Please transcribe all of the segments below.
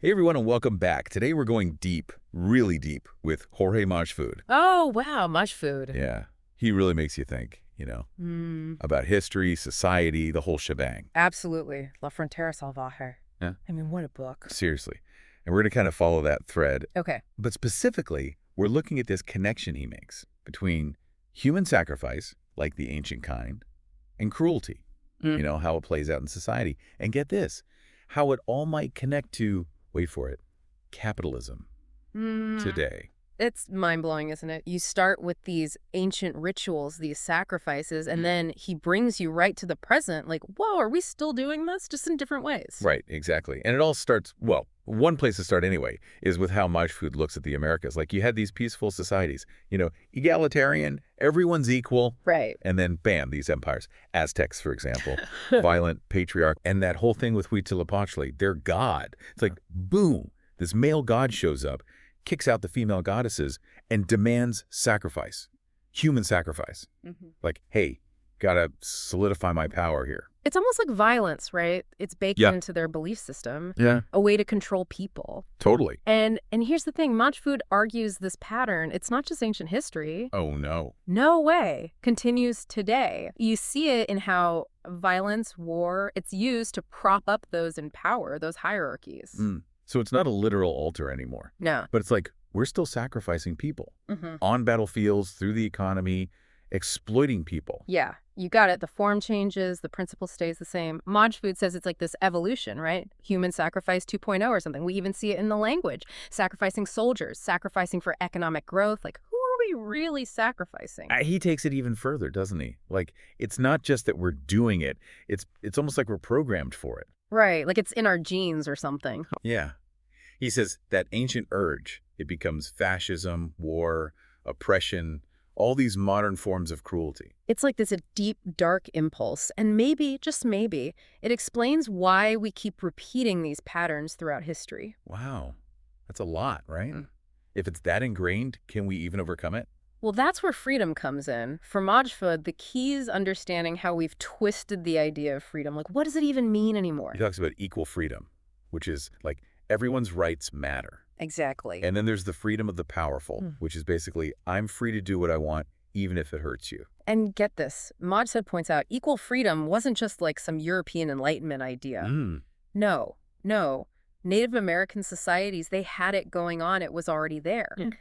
Hey everyone and welcome back. Today we're going deep, really deep, with Jorge Majfud. Oh, wow, Majfud. Yeah, he really makes you think, about history, society, the whole shebang. Absolutely. La Frontera Salvaje. Yeah, I mean, what a book. seriously. And we're going to kind of follow that thread. Okay. But specifically, we're looking at this connection he makes between human sacrifice, like the ancient kind, and cruelty. How it plays out in society. And get this, how it all might connect to, wait for it, capitalism today. It's mind-blowing, isn't it? You start with these ancient rituals, these sacrifices, and then he brings you right to the present. Like, whoa, are we still doing this? Just in different ways. Right, exactly. And it all starts, well, one place to start anyway, is with how Majfud looks at the Americas. Like you had these peaceful societies, egalitarian, everyone's equal. Right. And then, bam, these empires. Aztecs, for example, violent, patriarch, and that whole thing with Huitzilopochtli, their god. It's like, boom, this male god shows up, kicks out the female goddesses, and demands sacrifice, human sacrifice. Like, hey, gotta solidify my power here. It's almost like violence, right? It's baked into their belief system. Yeah. A way to control people. Totally. And here's the thing, Majfud argues this pattern, it's not just ancient history. Oh, no. No way. Continues today. You see it in how violence, war, it's used to prop up those in power, those hierarchies. So it's not a literal altar anymore. No. But it's like, we're still sacrificing people on battlefields, through the economy, exploiting people. Yeah, you got it. The form changes, the principle stays the same. Majfud says it's like this evolution, right? Human sacrifice 2.0 or something. We even see it in the language. Sacrificing soldiers, sacrificing for economic growth. Like, who are we really sacrificing? He takes it even further, doesn't he? Like, it's not just that we're doing it. It's almost like we're programmed for it. Right, like it's in our genes or something. Yeah. He says that ancient urge, it becomes fascism, war, oppression, all these modern forms of cruelty. It's like this deep, dark impulse. And maybe, just maybe, it explains why we keep repeating these patterns throughout history. Wow. That's a lot, right? If it's that ingrained, can we even overcome it? Well, that's where freedom comes in. For Majfud, the key is understanding how we've twisted the idea of freedom. Like, what does it even mean anymore? He talks about equal freedom, which is like everyone's rights matter. Exactly. And then there's the freedom of the powerful, which is basically, I'm free to do what I want, even if it hurts you. And get this, Majfud points out, equal freedom wasn't just like some European Enlightenment idea. No. Native American societies, they had it going on. It was already there. And,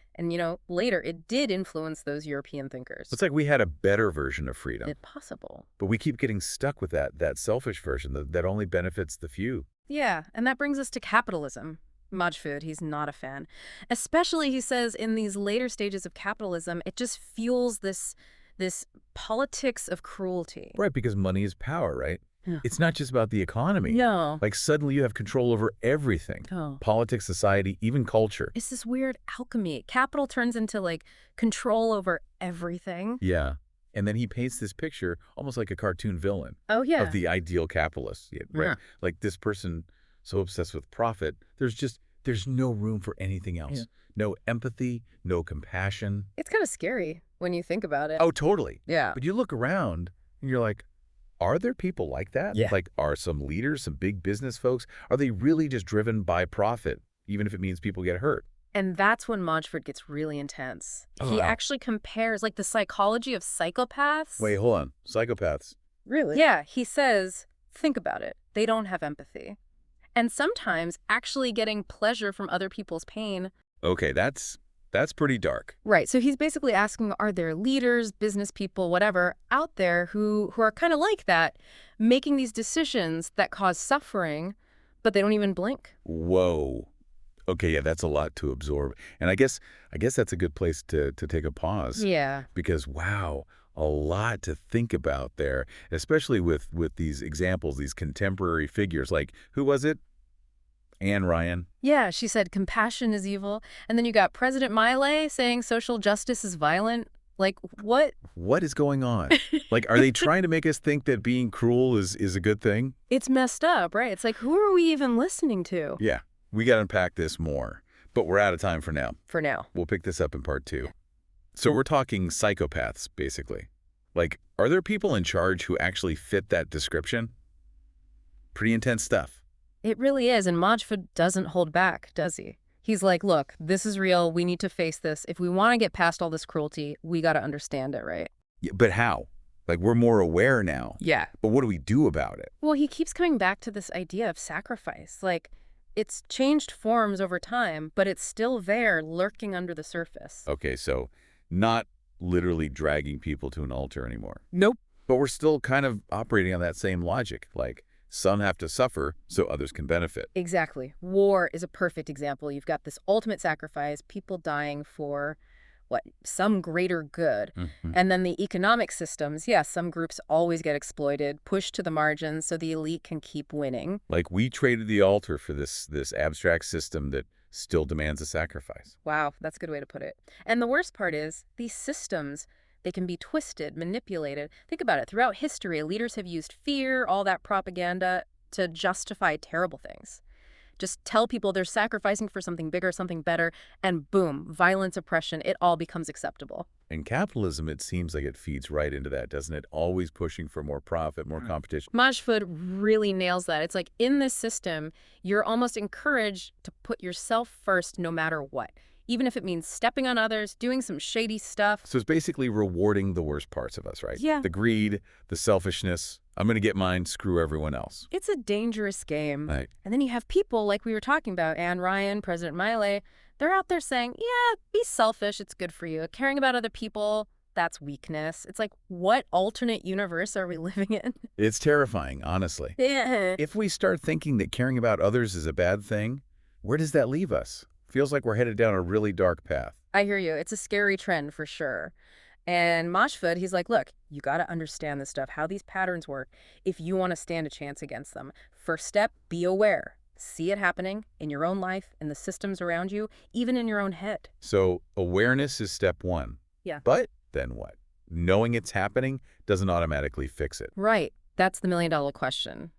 later it did influence those European thinkers. It's like we had a better version of freedom. It's possible. But we keep getting stuck with that selfish version that only benefits the few. Yeah, and that brings us to capitalism. Majfud, he's not a fan. Especially, he says, in these later stages of capitalism, it just fuels this politics of cruelty. Right, because money is power, right? Yeah. It's not just about the economy. No. Like suddenly you have control over everything. Oh. Politics, society, even culture. It's this weird alchemy. Capital turns into like control over everything. Yeah. And then he paints this picture almost like a cartoon villain. Oh, yeah. Of the ideal capitalist. Right? Yeah. Like this person so obsessed with profit, there's no room for anything else. Yeah. No empathy, no compassion. It's kind of scary when you think about it. Oh, totally. Yeah. But you look around and you're like, are there people like that? Yeah. Like, are some leaders, some big business folks, are they really just driven by profit, even if it means people get hurt? And that's when Majfud gets really intense. Oh, he wow. actually compares, like, the psychology of psychopaths. Wait, hold on. Psychopaths. Really? Yeah, he says, think about it. They don't have empathy. And sometimes actually getting pleasure from other people's pain. Okay, that's pretty dark. Right. So he's basically asking, are there leaders, business people, whatever, out there who are kind of like that, making these decisions that cause suffering, but they don't even blink? Whoa. Okay, yeah, that's a lot to absorb. And I guess that's a good place to take a pause. Yeah. Because, wow, a lot to think about there, especially with these examples, these contemporary figures. Like, who was it? Anne Ryan. Yeah, she said compassion is evil. And then you got President Milei saying social justice is violent. Like, what? What is going on? Like, are they trying to make us think that being cruel is a good thing? It's messed up, right? It's like, who are we even listening to? Yeah, we got to unpack this more. But we're out of time for now. For now. We'll pick this up in part 2. So we're talking psychopaths, basically. Like, are there people in charge who actually fit that description? Pretty intense stuff. It really is, and Majfud doesn't hold back, does he? He's like, look, this is real. We need to face this. If we want to get past all this cruelty, we got to understand it, right? Yeah, but how? Like, we're more aware now. Yeah. But what do we do about it? Well, he keeps coming back to this idea of sacrifice. Like, it's changed forms over time, but it's still there, lurking under the surface. Okay, so not literally dragging people to an altar anymore. Nope. But we're still kind of operating on that same logic, like some have to suffer so others can benefit. Exactly. War is a perfect example. You've got this ultimate sacrifice, people dying for, some greater good. And then the economic systems, some groups always get exploited, pushed to the margins so the elite can keep winning. Like we traded the altar for this abstract system that still demands a sacrifice. Wow, that's a good way to put it. And the worst part is, these systems, they can be twisted, manipulated. Think about it. Throughout history, leaders have used fear, all that propaganda, to justify terrible things. Just tell people they're sacrificing for something bigger, something better, and boom, violence, oppression, it all becomes acceptable. In capitalism, it seems like it feeds right into that, doesn't it? Always pushing for more profit, more competition. Majfud really nails that. It's like in this system, you're almost encouraged to put yourself first no matter what, even if it means stepping on others, doing some shady stuff. So it's basically rewarding the worst parts of us, right? Yeah. The greed, the selfishness. I'm going to get mine, screw everyone else. It's a dangerous game. Right. And then you have people like we were talking about, Anne Ryan, President Milei. They're out there saying, yeah, be selfish, it's good for you. Caring about other people, that's weakness. It's like, what alternate universe are we living in? It's terrifying, honestly. Yeah. If we start thinking that caring about others is a bad thing, where does that leave us? Feels like we're headed down a really dark path. I hear you. It's a scary trend for sure. And Majfud, he's like, look, you got to understand this stuff, how these patterns work, if you want to stand a chance against them. First step, be aware. See it happening in your own life, in the systems around you, even in your own head. So awareness is step one. Yeah. But then what? Knowing it's happening doesn't automatically fix it. Right. That's the million-dollar question.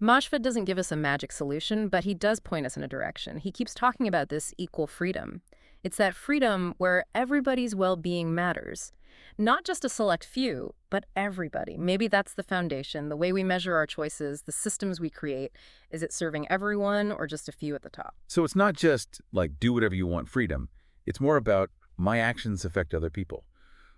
Majfud doesn't give us a magic solution, but he does point us in a direction. He keeps talking about this equal freedom. It's that freedom where everybody's well-being matters. Not just a select few, but everybody. Maybe that's the foundation, the way we measure our choices, the systems we create. Is it serving everyone or just a few at the top? So it's not just like do whatever you want freedom. It's more about my actions affect other people.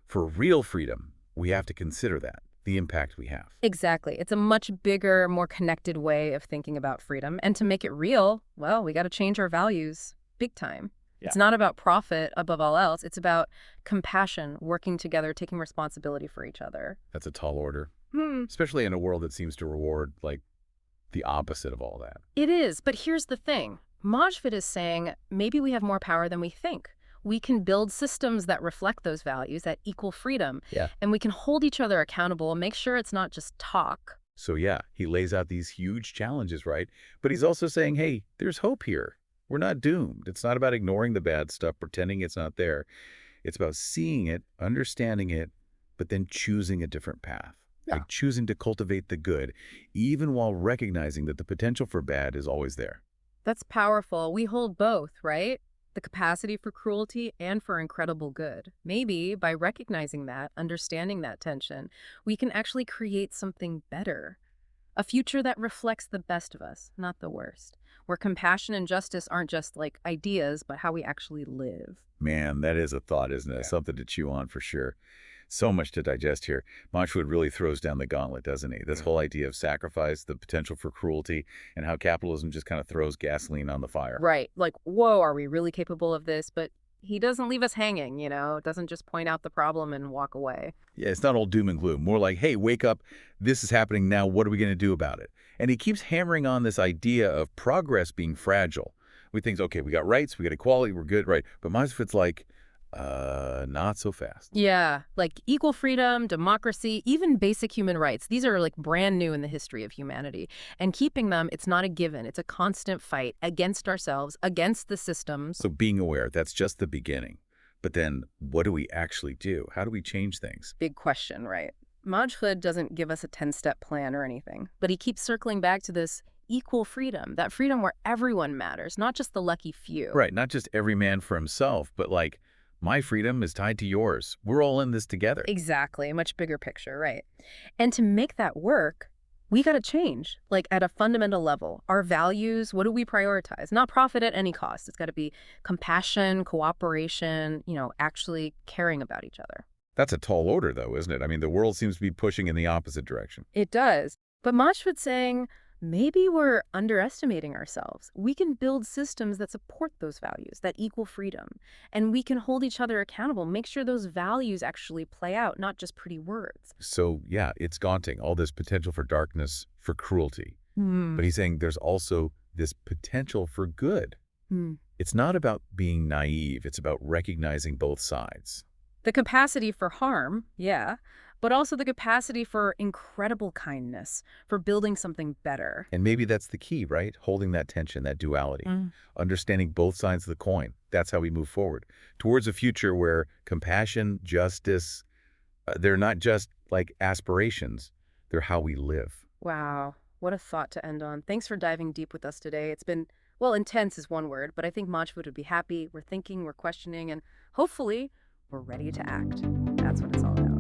For real freedom, we have to consider that, the impact we have. Exactly. It's a much bigger, more connected way of thinking about freedom. And to make it real, well, we got to change our values big time. Yeah. It's not about profit above all else. It's about compassion, working together, taking responsibility for each other. That's a tall order, especially in a world that seems to reward, like, the opposite of all that. It is, but here's the thing. Majfud is saying maybe we have more power than we think. We can build systems that reflect those values, that equal freedom, and we can hold each other accountable and make sure it's not just talk. So yeah, he lays out these huge challenges, right? But he's also saying, hey, there's hope here. We're not doomed. It's not about ignoring the bad stuff, pretending it's not there. It's about seeing it, understanding it, but then choosing a different path. Yeah. Like choosing to cultivate the good, even while recognizing that the potential for bad is always there. That's powerful. We hold both, right? The capacity for cruelty and for incredible good. Maybe by recognizing that, understanding that tension, we can actually create something better. A future that reflects the best of us, not the worst. Where compassion and justice aren't just like ideas, but how we actually live. Man, that is a thought, isn't it? Yeah. Something to chew on for sure. So much to digest here. Majfud really throws down the gauntlet, doesn't he? This whole idea of sacrifice, the potential for cruelty, and how capitalism just kind of throws gasoline on the fire. Right. Like, whoa, are we really capable of this? But he doesn't leave us hanging, you know, doesn't just point out the problem and walk away. Yeah, it's not all doom and gloom. More like, hey, wake up. This is happening now. What are we going to do about it? And he keeps hammering on this idea of progress being fragile. We think, okay, we got rights, we got equality, we're good, right? But Majfud's like, not so fast. Yeah, like equal freedom, democracy, even basic human rights. These are like brand new in the history of humanity. And keeping them, it's not a given. It's a constant fight against ourselves, against the systems. So being aware, that's just the beginning. But then what do we actually do? How do we change things? Big question, right? Majfud doesn't give us a 10-step plan or anything, but he keeps circling back to this equal freedom, that freedom where everyone matters, not just the lucky few. Right, not just every man for himself, but like, my freedom is tied to yours. We're all in this together. Exactly, a much bigger picture, right? And to make that work, We got to change, like at a fundamental level. Our values, what do we prioritize? Not profit at any cost. It's got to be compassion, cooperation, actually caring about each other. That's a tall order, though, isn't it? I mean, the world seems to be pushing in the opposite direction. It does. But Majfud's saying maybe we're underestimating ourselves. We can build systems that support those values, that equal freedom. And we can hold each other accountable, make sure those values actually play out, not just pretty words. So, yeah, it's daunting, all this potential for darkness, for cruelty. But he's saying there's also this potential for good. It's not about being naive. It's about recognizing both sides. The capacity for harm, yeah, but also the capacity for incredible kindness, for building something better. And maybe that's the key, right? Holding that tension, that duality. Understanding both sides of the coin. That's how we move forward. Towards a future where compassion, justice, they're not just like aspirations. They're how we live. Wow, what a thought to end on. Thanks for diving deep with us today. It's been, well, intense is one word, but I think Majfud would be happy. We're thinking, we're questioning, and hopefully we're ready to act. That's what it's all about.